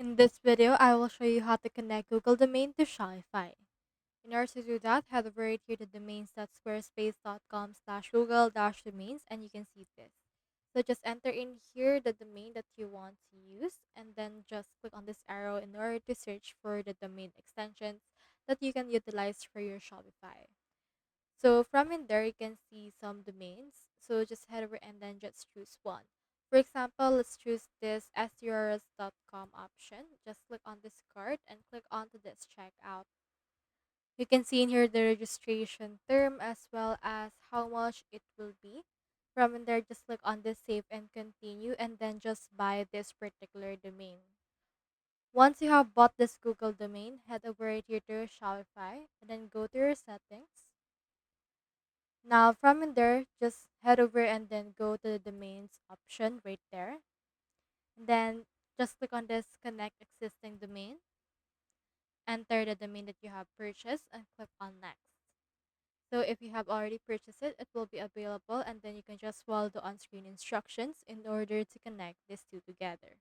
In this video, I will show you how to connect Google Domain to Shopify. In order to do that, head over right here to domains.squarespace.com/google-domains and you can see this. So just enter in here the domain that you want to use and then just click on this arrow in order to search for the domain extensions that you can utilize for your Shopify. So from in there, you can see some domains. So just head over and then just choose one. For example, let's choose this surs.com option. Just click on this card and click onto this checkout. You can see in here the registration term as well as how much it will be. From in there, just click on this save and continue and then just buy this particular domain. Once you have bought this Google domain, head over right here to Shopify and then go to your settings. Now from in there, just head over and then go to the domains option right there. And then just click on this connect existing domain. Enter the domain that you have purchased and click on next. So if you have already purchased it, it will be available and then you can just follow the on-screen instructions in order to connect these two together.